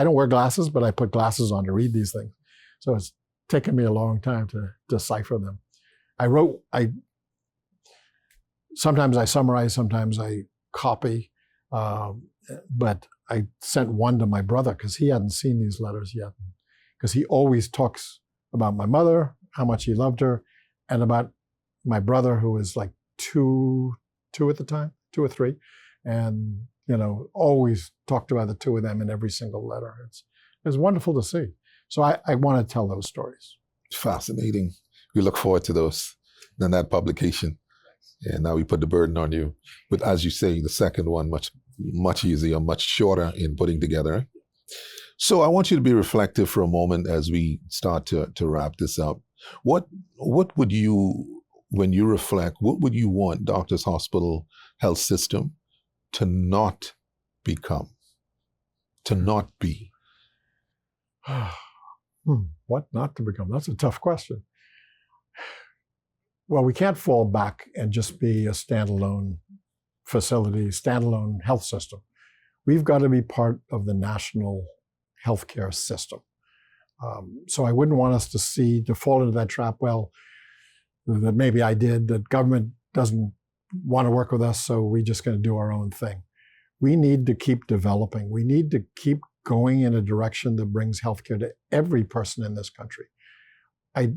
don't wear glasses, but I put glasses on to read these things. So it's taken me a long time to decipher them. Sometimes I summarize, sometimes I copy, but I sent one to my brother because he hadn't seen these letters yet. Because he always talks about my mother, how much he loved her, and about my brother, who was like two at the time, 2 or 3, and always talked about the 2 of them in every single letter. It's wonderful to see. So I want to tell those stories. Fascinating. We look forward to those, then that publication. And now we put the burden on you. But as you say, the second one, much easier, much shorter in putting together. So I want you to be reflective for a moment as we start to wrap this up. What would you, when you reflect, what would you want Doctors Hospital Health System to not become, to not be? What not to become? That's a tough question. Well, we can't fall back and just be a standalone facility, standalone health system. We've got to be part of the national healthcare system. So I wouldn't want us to fall into that trap, well, that maybe I did, that government doesn't want to work with us, so we're just going to do our own thing. We need to keep developing. We need to keep going in a direction that brings healthcare to every person in this country. I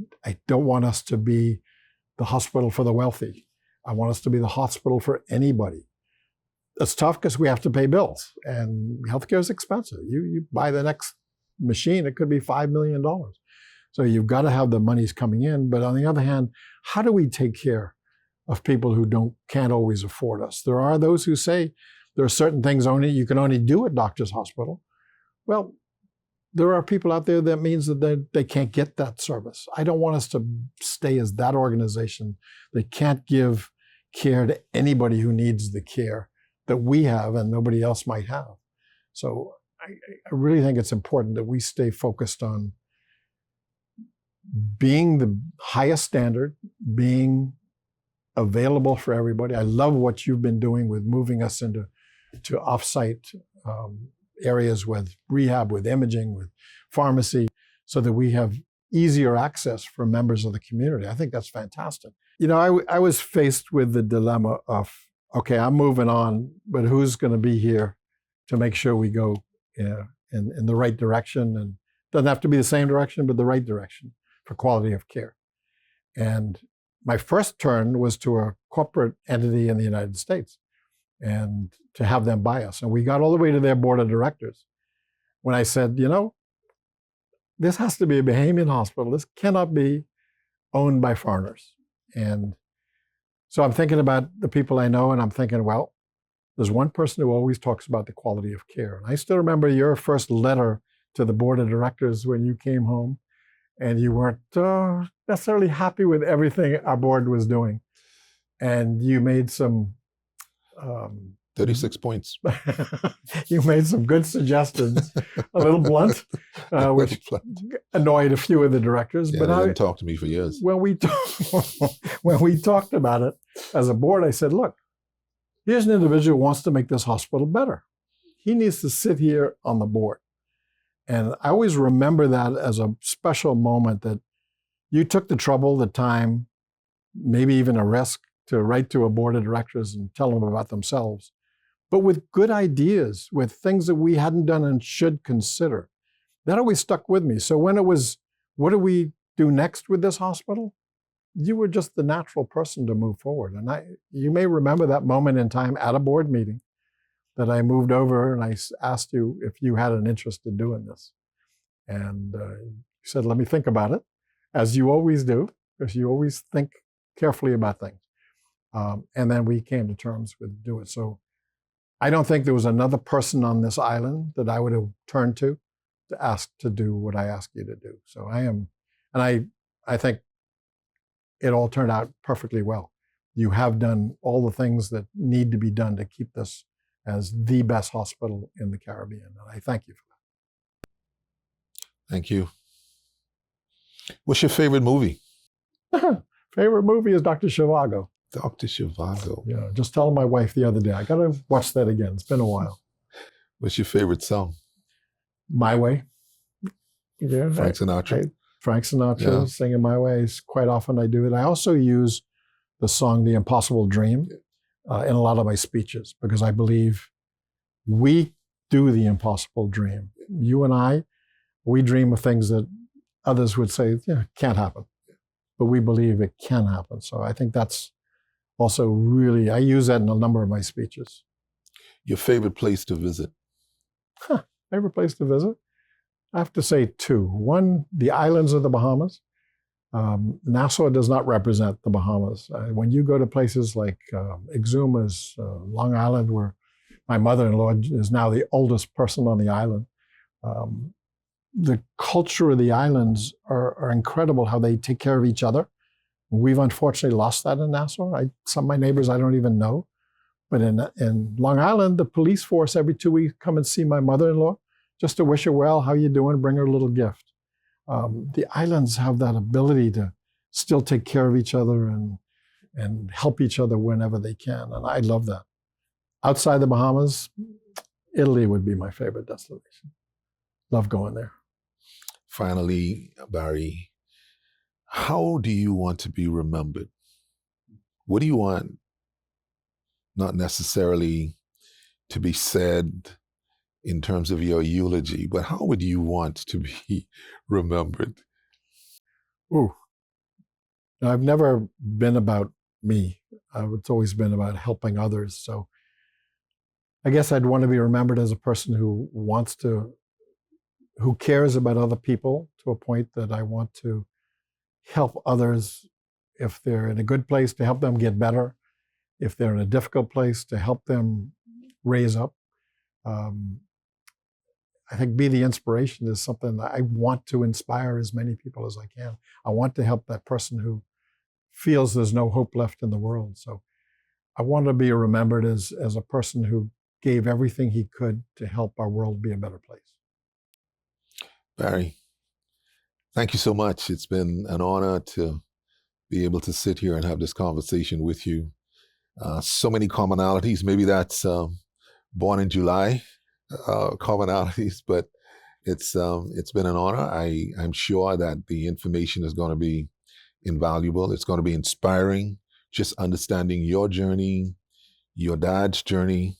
don't want us to be the hospital for the wealthy. I want us to be the hospital for anybody. It's tough because we have to pay bills, and healthcare is expensive. You buy the next machine, it could be $5 million. So you've got to have the monies coming in. But on the other hand, how do we take care of people who can't always afford us? There are those who say there are certain things you can only do at Doctors Hospital. Well, there are people out there that means that they can't get that service. I don't want us to stay as that organization that can't give care to anybody who needs the care that we have and nobody else might have. So I really think it's important that we stay focused on being the highest standard, being available for everybody. I love what you've been doing with moving us into off-site areas with rehab, with imaging, with pharmacy, so that we have easier access for members of the community. I think that's fantastic. I was faced with the dilemma of, okay, I'm moving on, but who's going to be here to make sure we go in the right direction, and doesn't have to be the same direction, but the right direction for quality of care. And my first turn was to a corporate entity in the United States, and to have them buy us. And we got all the way to their board of directors when I said, this has to be a Bahamian hospital. This cannot be owned by foreigners. And so I'm thinking about the people I know, and I'm thinking, well, there's one person who always talks about the quality of care. And I still remember your first letter to the board of directors when you came home, and you weren't necessarily happy with everything our board was doing. And you made some 36 points. You made some good suggestions, a little blunt, which annoyed a few of the directors. Yeah, but they didn't talk to me for years. When we talked about it as a board, I said, look, here's an individual who wants to make this hospital better. He needs to sit here on the board. And I always remember that as a special moment, that you took the trouble, the time, maybe even a risk, to write to a board of directors and tell them about themselves, but with good ideas, with things that we hadn't done and should consider. That always stuck with me. So when it was, what do we do next with this hospital? You were just the natural person to move forward. And you may remember that moment in time at a board meeting that I moved over and I asked you if you had an interest in doing this. And you said, let me think about it, as you always do, because you always think carefully about things. And then we came to terms with do it. So I don't think there was another person on this island that I would have turned to ask to do what I asked you to do. So I am, and I think it all turned out perfectly well. You have done all the things that need to be done to keep this as the best hospital in the Caribbean. And I thank you for that. Thank you. What's your favorite movie? Favorite movie is Dr. Zhivago. Dr. Zhivago. Yeah, just telling my wife the other day, I got to watch that again. It's been a while. What's your favorite song? My Way. Yeah, Frank Sinatra. Frank Sinatra, singing My Way. Quite often I do it. I also use the song The Impossible Dream in a lot of my speeches, because I believe we do the impossible dream. You and I, we dream of things that others would say, can't happen. But we believe it can happen. So I think that's also really, I use that in a number of my speeches. Your favorite place to visit? Favorite place to visit? I have to say two. One, the islands of the Bahamas. Nassau does not represent the Bahamas. When you go to places like Exumas, Long Island, where my mother-in-law is now the oldest person on the island, the culture of the islands are incredible, how they take care of each other. We've unfortunately lost that in Nassau. Some of my neighbors I don't even know. But in Long Island, the police force every 2 weeks come and see my mother-in-law just to wish her well, how you doing, bring her a little gift. The islands have that ability to still take care of each other and help each other whenever they can. And I love that. Outside the Bahamas, Italy would be my favorite destination. Love going there. Finally, Barry, how do you want to be remembered? What do you want, not necessarily to be said in terms of your eulogy, but how would you want to be remembered? Ooh, I've never been about me. It's always been about helping others. So I guess I'd want to be remembered as a person who cares about other people to a point that I want to help others. If they're in a good place, to help them get better. If they're in a difficult place, to help them raise up. I think be the inspiration is something that I want to inspire as many people as I can. I want to help that person who feels there's no hope left in the world. So I want to be remembered as a person who gave everything he could to help our world be a better place. Barry, thank you so much. It's been an honor to be able to sit here and have this conversation with you. So many commonalities. Maybe that's born in July commonalities, but it's been an honor. I'm sure that the information is going to be invaluable. It's going to be inspiring, just understanding your journey, your dad's journey,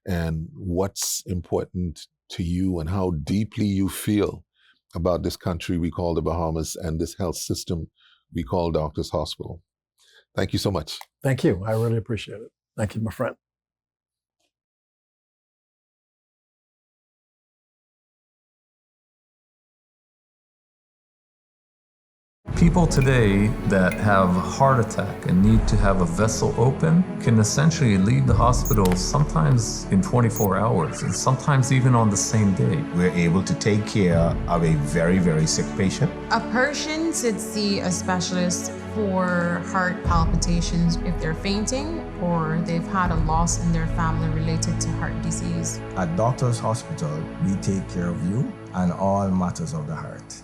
and what's important to you and how deeply you feel about this country we call the Bahamas and this health system we call Doctors Hospital. Thank you so much. Thank you. I really appreciate it. Thank you, my friend. People today that have a heart attack and need to have a vessel open can essentially leave the hospital sometimes in 24 hours and sometimes even on the same day. We're able to take care of a very, very sick patient. A person should see a specialist for heart palpitations if they're fainting or they've had a loss in their family related to heart disease. At Doctors Hospital, we take care of you and all matters of the heart.